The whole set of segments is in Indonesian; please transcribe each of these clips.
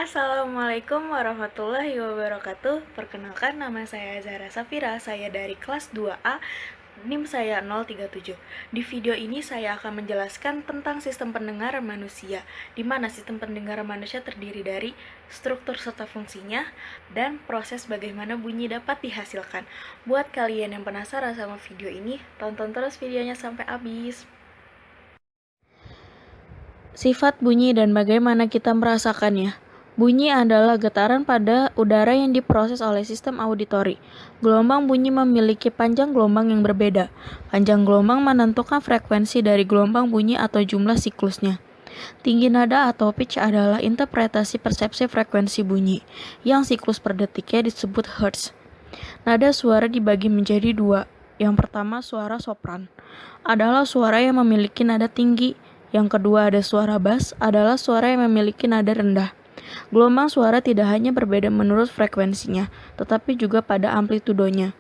Assalamualaikum warahmatullahi wabarakatuh. Perkenalkan, nama saya Zahra Safira. Saya dari kelas 2A, NIM saya 037. Di video ini saya akan menjelaskan tentang sistem pendengaran manusia, di mana sistem pendengaran manusia terdiri dari struktur serta fungsinya dan proses bagaimana bunyi dapat dihasilkan. Buat kalian yang penasaran sama video ini, tonton terus videonya sampai habis. Sifat bunyi dan bagaimana kita merasakannya. Bunyi adalah getaran pada udara yang diproses oleh sistem auditori. Gelombang bunyi memiliki panjang gelombang yang berbeda. Panjang gelombang menentukan frekuensi dari gelombang bunyi atau jumlah siklusnya. Tinggi nada atau pitch adalah interpretasi persepsi frekuensi bunyi, yang siklus per detiknya disebut hertz. Nada suara dibagi menjadi dua. Yang pertama, suara sopran adalah suara yang memiliki nada tinggi. Yang kedua, ada suara bass adalah suara yang memiliki nada rendah. Gelombang suara tidak hanya berbeda menurut frekuensinya, tetapi juga pada amplitudonya.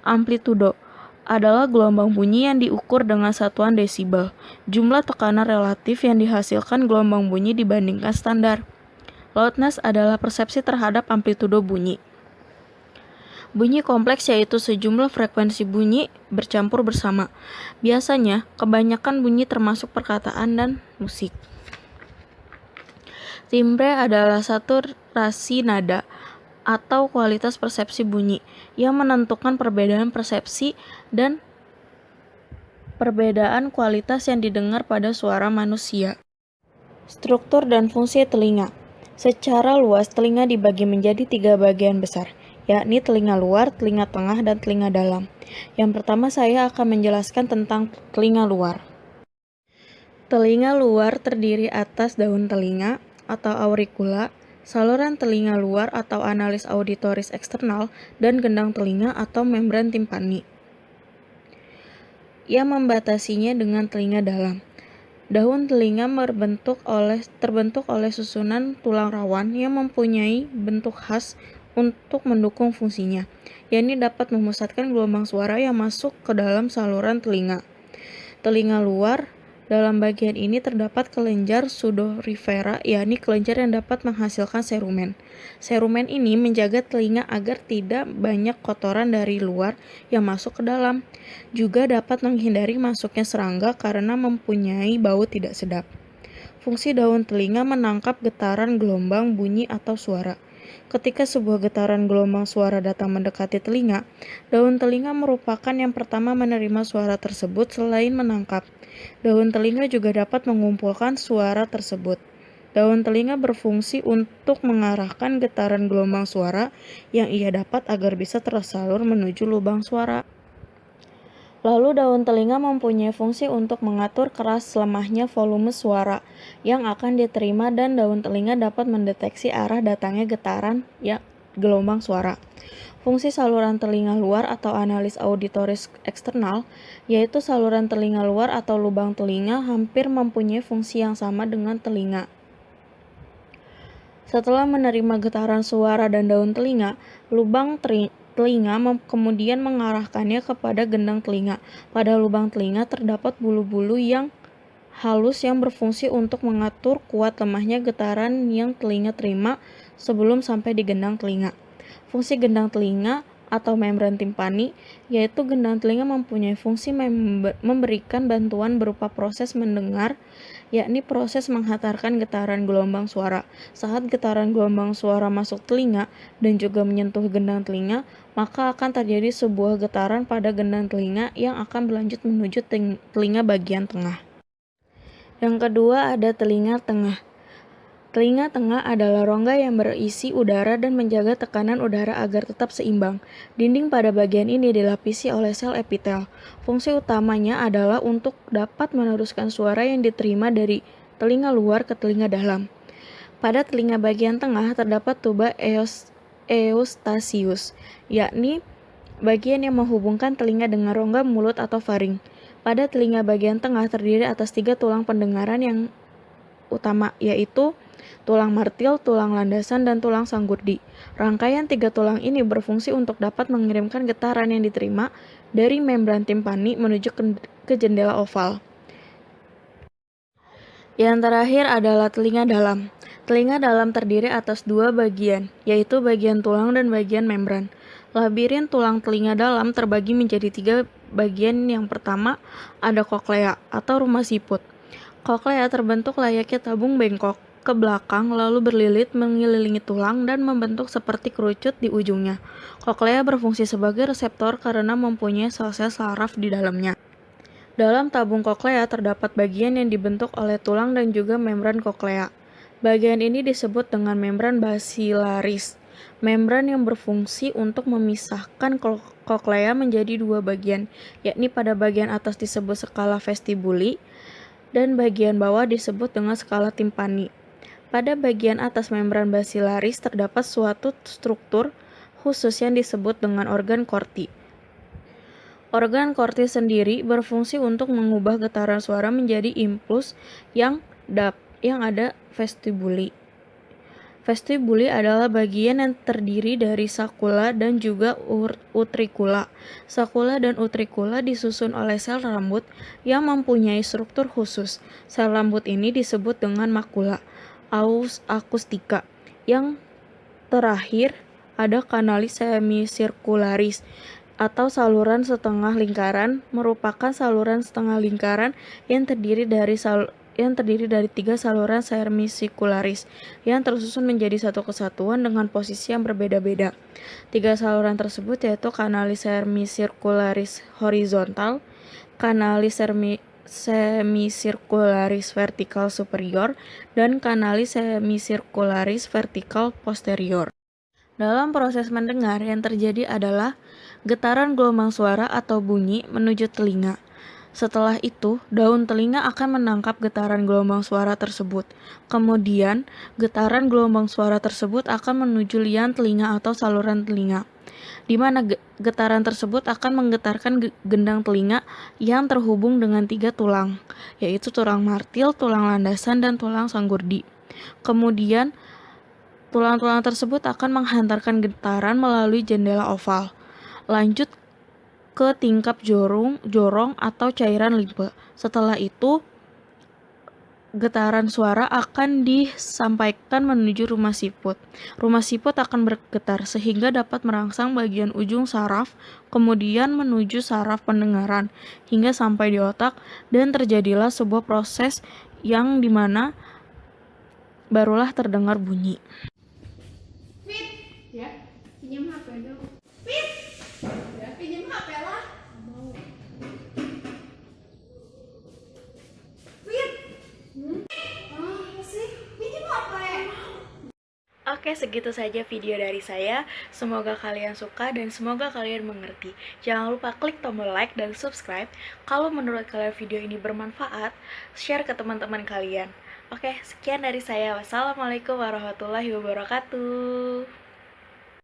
Amplitudo adalah gelombang bunyi yang diukur dengan satuan desibel, jumlah tekanan relatif yang dihasilkan gelombang bunyi dibandingkan standar. Loudness adalah persepsi terhadap amplitudo bunyi. Bunyi kompleks yaitu sejumlah frekuensi bunyi bercampur bersama. Biasanya, kebanyakan bunyi termasuk perkataan dan musik. Timbre adalah saturasi nada atau kualitas persepsi bunyi yang menentukan perbedaan persepsi dan perbedaan kualitas yang didengar pada suara manusia. Struktur dan fungsi telinga. Secara luas, telinga dibagi menjadi 3 bagian besar, yakni telinga luar, telinga tengah, dan telinga dalam. Yang pertama, saya akan menjelaskan tentang telinga luar. Telinga luar terdiri atas daun telinga atau auricula, saluran telinga luar atau analis auditoris eksternal, dan gendang telinga atau membran timpani yang membatasinya dengan telinga dalam. Daun telinga terbentuk oleh susunan tulang rawan yang mempunyai bentuk khas untuk mendukung fungsinya, yakni dapat memusatkan gelombang suara yang masuk ke dalam saluran telinga. Telinga luar, dalam bagian ini terdapat kelenjar sudorifera, yakni kelenjar yang dapat menghasilkan serumen. Serumen ini menjaga telinga agar tidak banyak kotoran dari luar yang masuk ke dalam. Juga dapat menghindari masuknya serangga karena mempunyai bau tidak sedap. Fungsi daun telinga menangkap getaran gelombang bunyi atau suara. Ketika sebuah getaran gelombang suara datang mendekati telinga, daun telinga merupakan yang pertama menerima suara tersebut selain menangkap. Daun telinga juga dapat mengumpulkan suara tersebut. Daun telinga berfungsi untuk mengarahkan getaran gelombang suara yang ia dapat agar bisa tersalur menuju lubang suara. Lalu daun telinga mempunyai fungsi untuk mengatur keras lemahnya volume suara yang akan diterima, dan daun telinga dapat mendeteksi arah datangnya getaran gelombang suara. Fungsi saluran telinga luar atau analis auditoris eksternal, yaitu saluran telinga luar atau lubang telinga, hampir mempunyai fungsi yang sama dengan telinga. Setelah menerima getaran suara dan daun telinga, lubang telinga kemudian mengarahkannya kepada gendang telinga. Pada lubang telinga terdapat bulu-bulu yang halus yang berfungsi untuk mengatur kuat lemahnya getaran yang telinga terima sebelum sampai di gendang telinga. Fungsi gendang telinga atau membran timpani, yaitu gendang telinga mempunyai fungsi memberikan bantuan berupa proses mendengar, yakni proses menghantarkan getaran gelombang suara. Saat getaran gelombang suara masuk telinga dan juga menyentuh gendang telinga, maka akan terjadi sebuah getaran pada gendang telinga yang akan berlanjut menuju telinga bagian tengah. Yang kedua, ada telinga tengah. Telinga tengah adalah rongga yang berisi udara dan menjaga tekanan udara agar tetap seimbang. Dinding pada bagian ini dilapisi oleh sel epitel. Fungsi utamanya adalah untuk dapat meneruskan suara yang diterima dari telinga luar ke telinga dalam. Pada telinga bagian tengah terdapat tuba eustasius, yakni bagian yang menghubungkan telinga dengan rongga mulut atau faring. Pada telinga bagian tengah terdiri atas 3 tulang pendengaran yang utama, yaitu tulang martil, tulang landasan, dan tulang sanggurdi. Rangkaian 3 tulang ini berfungsi untuk dapat mengirimkan getaran yang diterima dari membran timpani menuju ke jendela oval. Yang terakhir adalah telinga dalam. Telinga dalam terdiri atas dua bagian, yaitu bagian tulang dan bagian membran. Labirin tulang telinga dalam terbagi menjadi tiga bagian. Yang pertama, ada koklea atau rumah siput. Koklea terbentuk layaknya tabung bengkok ke belakang lalu berlilit mengelilingi tulang dan membentuk seperti kerucut di ujungnya. Koklea berfungsi sebagai reseptor karena mempunyai sel-sel saraf di dalamnya. Dalam tabung koklea terdapat bagian yang dibentuk oleh tulang dan juga membran koklea. Bagian ini disebut dengan membran basilaris. Membran yang berfungsi untuk memisahkan koklea menjadi dua bagian, yakni pada bagian atas disebut skala vestibuli dan bagian bawah disebut dengan skala timpani. Pada bagian atas membran basilaris terdapat suatu struktur khusus yang disebut dengan organ korti. Organ korti sendiri berfungsi untuk mengubah getaran suara menjadi impuls yang ada vestibuli. Vestibuli adalah bagian yang terdiri dari sakula dan juga utricula. Sakula dan utricula disusun oleh sel rambut yang mempunyai struktur khusus. Sel rambut ini disebut dengan makula akustika. Yang terakhir ada kanalis semisirkularis atau saluran setengah lingkaran, merupakan saluran setengah lingkaran yang terdiri dari tiga saluran semisirkularis yang tersusun menjadi satu kesatuan dengan posisi yang berbeda-beda. Tiga saluran tersebut yaitu kanalis semisirkularis horizontal, kanalis semisirkularis vertikal superior, dan kanalis semisirkularis vertikal posterior. Dalam proses mendengar, yang terjadi adalah getaran gelombang suara atau bunyi menuju telinga. Setelah itu, daun telinga akan menangkap getaran gelombang suara tersebut. Kemudian, getaran gelombang suara tersebut akan menuju liang telinga atau saluran telinga, di mana getaran tersebut akan menggetarkan gendang telinga yang terhubung dengan tiga tulang, yaitu tulang martil, tulang landasan, dan tulang sanggurdi. Kemudian, tulang-tulang tersebut akan menghantarkan getaran melalui jendela oval. Lanjut ke tingkap jorong atau cairan limpe. Setelah itu, getaran suara akan disampaikan menuju rumah siput. Rumah siput akan bergetar sehingga dapat merangsang bagian ujung saraf, kemudian menuju saraf pendengaran, hingga sampai di otak, dan terjadilah sebuah proses yang dimana barulah terdengar bunyi. Fit, ya, pinjam HP dong. Fit, ya, pinjam HP lah. Mau. Fit, sih, pinjam HP. Oke, segitu saja video dari saya. Semoga kalian suka dan semoga kalian mengerti. Jangan lupa klik tombol like dan subscribe. Kalau menurut kalian video ini bermanfaat, share ke teman-teman kalian. Oke, sekian dari saya. Wassalamualaikum warahmatullahi wabarakatuh.